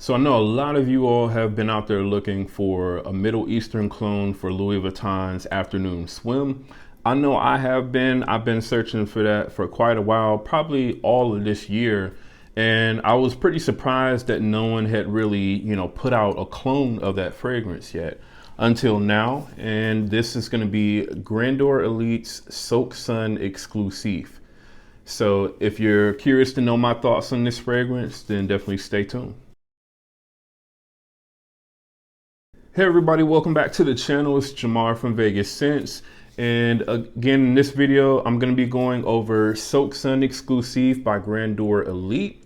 So I know a lot of you all have been out there looking for a Middle Eastern clone for Louis Vuitton's Afternoon Swim. I know I have been. I've been searching for that for quite a while, probably all of this year. And I was pretty surprised that no one had really, put out a clone of that fragrance yet until now. And this is going to be Grandeur Elite's Soaked Sun Exclusif. So if you're curious to know my thoughts on this fragrance, then definitely stay tuned. Hey everybody, welcome back to the channel. It's Jamar from Vegas Scents. And again, in this video, I'm going to be going over Soaked Sun Exclusif by Grandeur Elite.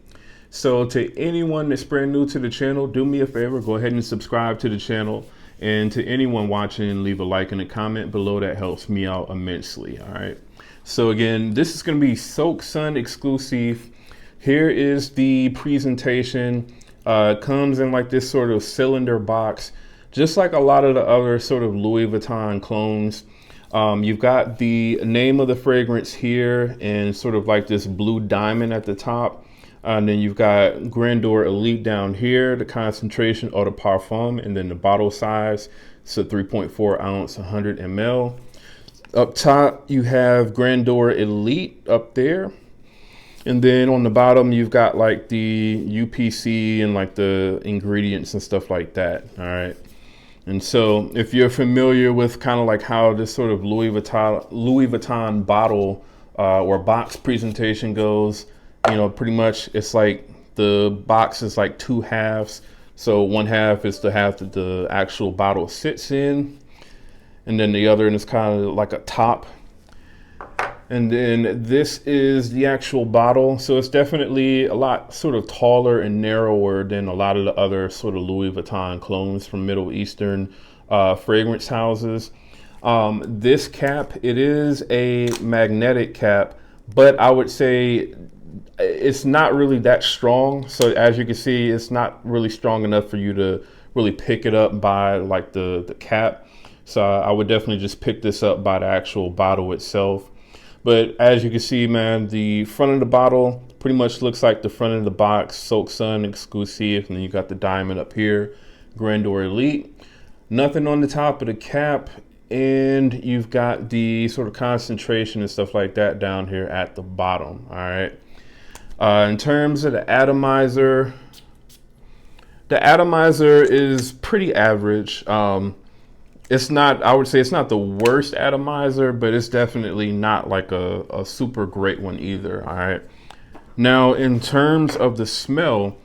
So to anyone that's brand new to the channel, do me a favor, go ahead and subscribe to the channel. And to anyone watching, leave a like and a comment below. That helps me out immensely. All right. So again, this is going to be Soaked Sun Exclusif. Here is the presentation. It comes in like this sort of cylinder box, just like a lot of the other sort of Louis Vuitton clones. You've got the name of the fragrance here and sort of like this blue diamond at the top. And then you've got Grandeur Elite down here, the concentration of the parfum, and then the bottle size. It's a 3.4 ounce, 100 ml. Up top, you have Grandeur Elite up there. And then on the bottom, you've got like the UPC and like the ingredients and stuff like that. All right. And so if you're familiar with kind of like how this sort of Louis Vuitton bottle or box presentation goes, pretty much it's like the box is like two halves. So one half is the half that the actual bottle sits in. And then the other is kind of like a top. And then this is the actual bottle. So it's definitely a lot sort of taller and narrower than a lot of the other sort of Louis Vuitton clones from Middle Eastern fragrance houses. This cap, it is a magnetic cap, but I would say it's not really that strong. So as you can see, it's not really strong enough for you to really pick it up by like the cap. So I would definitely just pick this up by the actual bottle itself. But as you can see, man, the front of the bottle pretty much looks like the front of the box, Soaked Sun Exclusif, and then you got the diamond up here, Grandeur Elite. Nothing on the top of the cap, and you've got the sort of concentration and stuff like that down here at the bottom, all right? In terms of the atomizer is pretty average. It's not, I would say it's not the worst atomizer, but it's definitely not like a super great one either, all right? Now, in terms of the smell,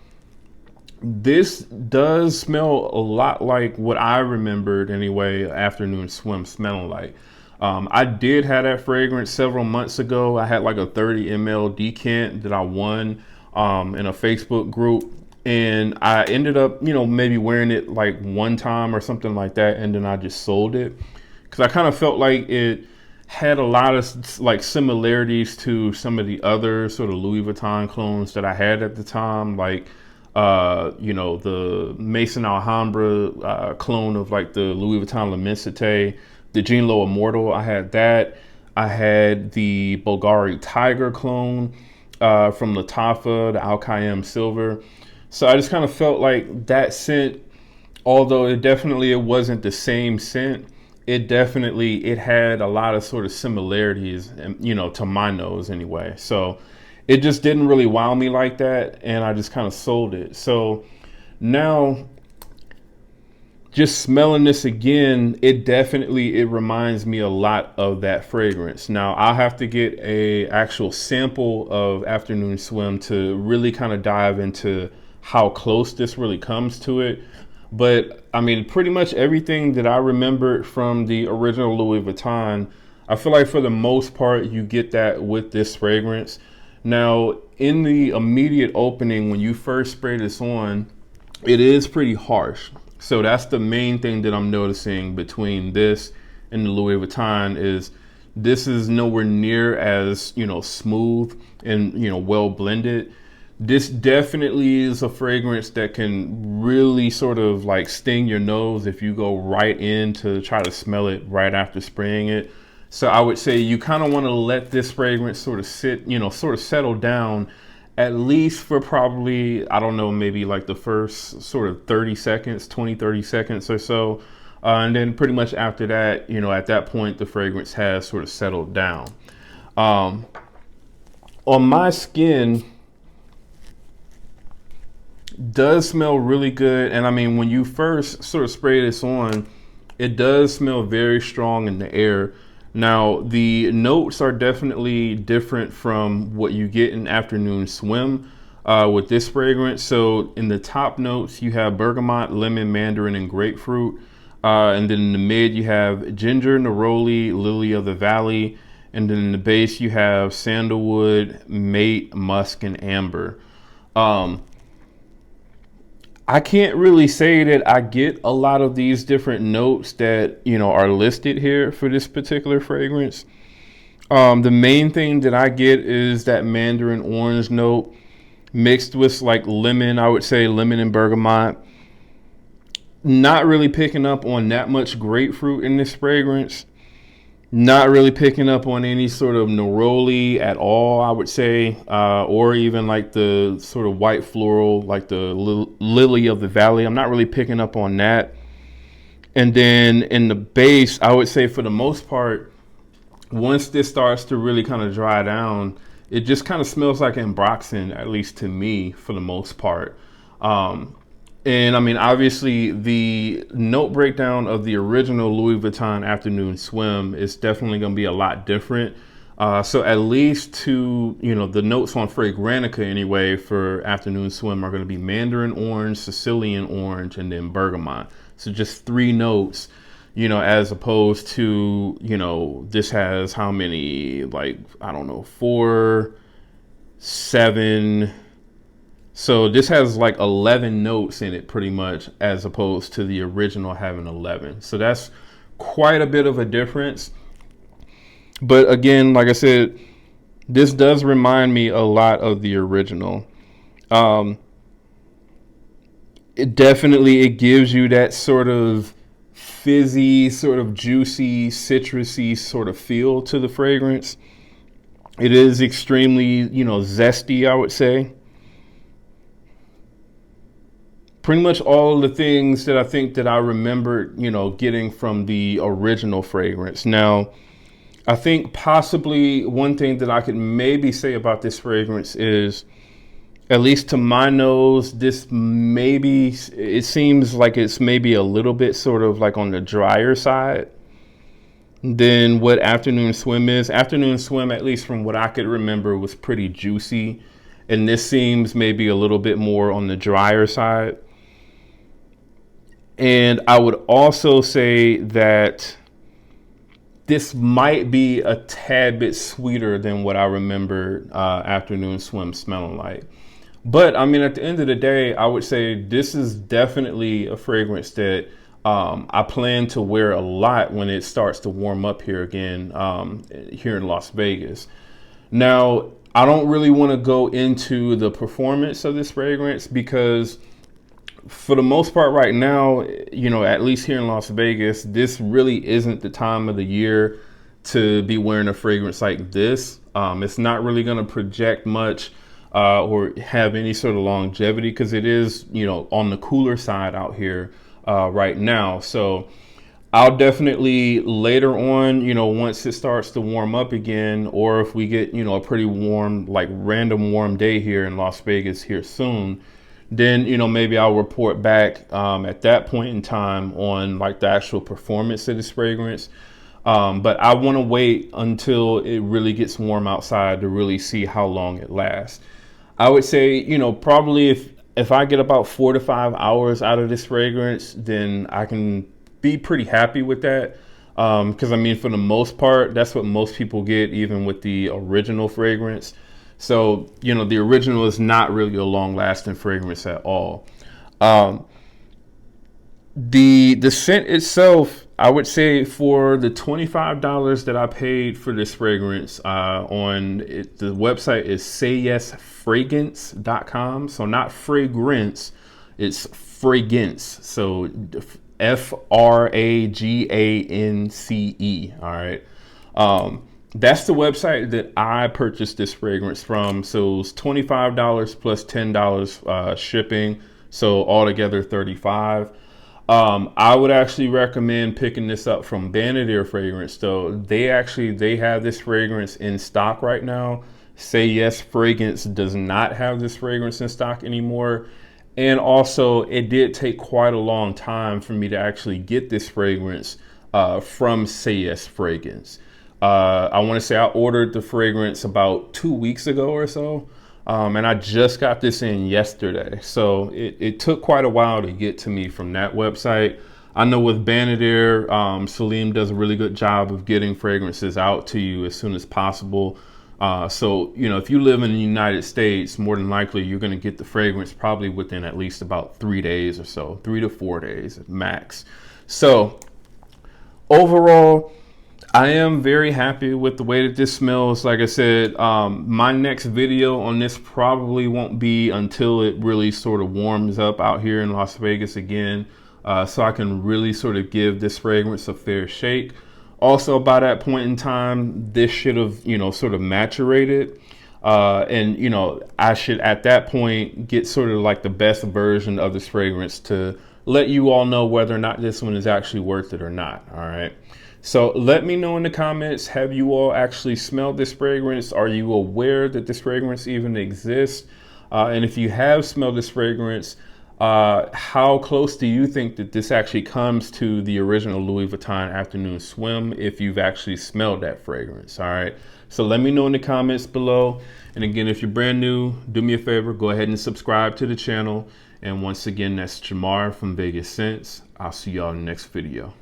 this does smell a lot like what I remembered anyway, Afternoon Swim smelling like. I did have that fragrance several months ago. I had like a 30 ml decant that I won in a Facebook group. And I ended up, maybe wearing it like one time or something like that. And then I just sold it because I kind of felt like it had a lot of like similarities to some of the other sort of Louis Vuitton clones that I had at the time. Like, the Maison Alhambra clone of like the Louis Vuitton L'Immensité, the Jean Lo Immortal. I had that. I had the Bulgari Tiger clone from Lattafa, the Al Khayyam Silver. So I just kind of felt like that scent, although it wasn't the same scent, it had a lot of sort of similarities, and to my nose anyway. So it just didn't really wow me like that, and I just kind of sold it. So now, just smelling this again, it reminds me a lot of that fragrance. Now I'll have to get a actual sample of Afternoon Swim to really kind of dive into how close this really comes to it. But I mean, pretty much everything that I remembered from the original Louis Vuitton, I feel like for the most part, you get that with this fragrance. Now, in the immediate opening, when you first spray this on, it is pretty harsh. So that's the main thing that I'm noticing between this and the Louis Vuitton is this is nowhere near as, smooth and, well blended. This definitely is a fragrance that can really sort of like sting your nose if you go right in to try to smell it right after spraying it. So I would say you kind of want to let this fragrance sort of sit, sort of settle down at least for probably, I don't know, maybe like the first sort of 30 seconds, 20, 30 seconds or so. And then pretty much after that, at that point, the fragrance has sort of settled down. On my skin, does smell really good. And I mean, when you first sort of spray this on, it does smell very strong in the air. Now, the notes are definitely different from what you get in Afternoon Swim with this fragrance. So in the top notes, you have bergamot, lemon, mandarin, and grapefruit. And then in the mid, you have ginger, neroli, lily of the valley. And then in the base, you have sandalwood, mate, musk, and amber. I can't really say that I get a lot of these different notes that, are listed here for this particular fragrance. The main thing that I get is that mandarin orange note mixed with like lemon, I would say lemon and bergamot. Not really picking up on that much grapefruit in this fragrance. Not really picking up on any sort of neroli at all, I would say, or even like the sort of white floral, like the lily of the valley. I'm not really picking up on that. And then in the base, I would say for the most part, once this starts to really kind of dry down, it just kind of smells like Ambroxan, at least to me, for the most part. And I mean, obviously, the note breakdown of the original Louis Vuitton Afternoon Swim is definitely going to be a lot different. So at least the notes on Fragrantica anyway for Afternoon Swim are going to be mandarin orange, Sicilian orange, and then bergamot. So just 3 notes, as opposed to, this has how many, like, I don't know, 4, 7. So this has like 11 notes in it pretty much, as opposed to the original having 11. So that's quite a bit of a difference. But again, like I said, this does remind me a lot of the original. It gives you that sort of fizzy, sort of juicy, citrusy sort of feel to the fragrance. It is extremely, zesty, I would say. Pretty much all the things that I think that I remember, getting from the original fragrance. Now, I think possibly one thing that I could maybe say about this fragrance is, at least to my nose, it seems like it's maybe a little bit sort of like on the drier side than what Afternoon Swim is. Afternoon Swim, at least from what I could remember, was pretty juicy. And this seems maybe a little bit more on the drier side. And I would also say that this might be a tad bit sweeter than what I remember Afternoon Swim smelling like. But I mean, at the end of the day, I would say this is definitely a fragrance that I plan to wear a lot when it starts to warm up here again, here in Las Vegas. Now, I don't really want to go into the performance of this fragrance because for the most part right now, at least here in Las Vegas, this really isn't the time of the year to be wearing a fragrance like this. It's not really going to project much or have any sort of longevity because it is, on the cooler side out here right now. So I'll definitely later on, once it starts to warm up again, or if we get, a pretty warm, like random warm day here in Las Vegas here soon, then, maybe I'll report back at that point in time on like the actual performance of this fragrance. But I want to wait until it really gets warm outside to really see how long it lasts. I would say, probably if I get about 4 to 5 hours out of this fragrance, then I can be pretty happy with that. Because I mean, for the most part, that's what most people get, even with the original fragrance. So, the original is not really a long-lasting fragrance at all. The scent itself, I would say for the $25 that I paid for this fragrance the website is sayyesfragrance.com. So not fragrance, it's fragrance. So FRAGANCE. All right. that's the website that I purchased this fragrance from. So it was $25 plus $10 shipping. So altogether $35. I would actually recommend picking this up from Grandeur Fragrance though. They have this fragrance in stock right now. Say Yes Fragrance does not have this fragrance in stock anymore. And also it did take quite a long time for me to actually get this fragrance from Say Yes Fragrance. I want to say I ordered the fragrance about 2 weeks ago or so. And I just got this in yesterday. So it took quite a while to get to me from that website. I know with Grandeur, Salim does a really good job of getting fragrances out to you as soon as possible. So, you know, if you live in the United States, more than likely you're going to get the fragrance probably within at least about 3 days or so, 3 to 4 days max. So overall, I am very happy with the way that this smells. Like I said, my next video on this probably won't be until it really sort of warms up out here in Las Vegas again, so I can really sort of give this fragrance a fair shake. Also, by that point in time, this should have, you know, sort of maturated. And, you know, I should at that point get sort of like the best version of this fragrance to let you all know whether or not this one is actually worth it or not. All right. So let me know in the comments, have you all actually smelled this fragrance? Are you aware that this fragrance even exists? And if you have smelled this fragrance, how close do you think that this actually comes to the original Louis Vuitton Afternoon Swim if you've actually smelled that fragrance? All right. So let me know in the comments below. And again, if you're brand new, do me a favor, go ahead and subscribe to the channel. And once again, that's Jamar from Vegas Scents. I'll see y'all in the next video.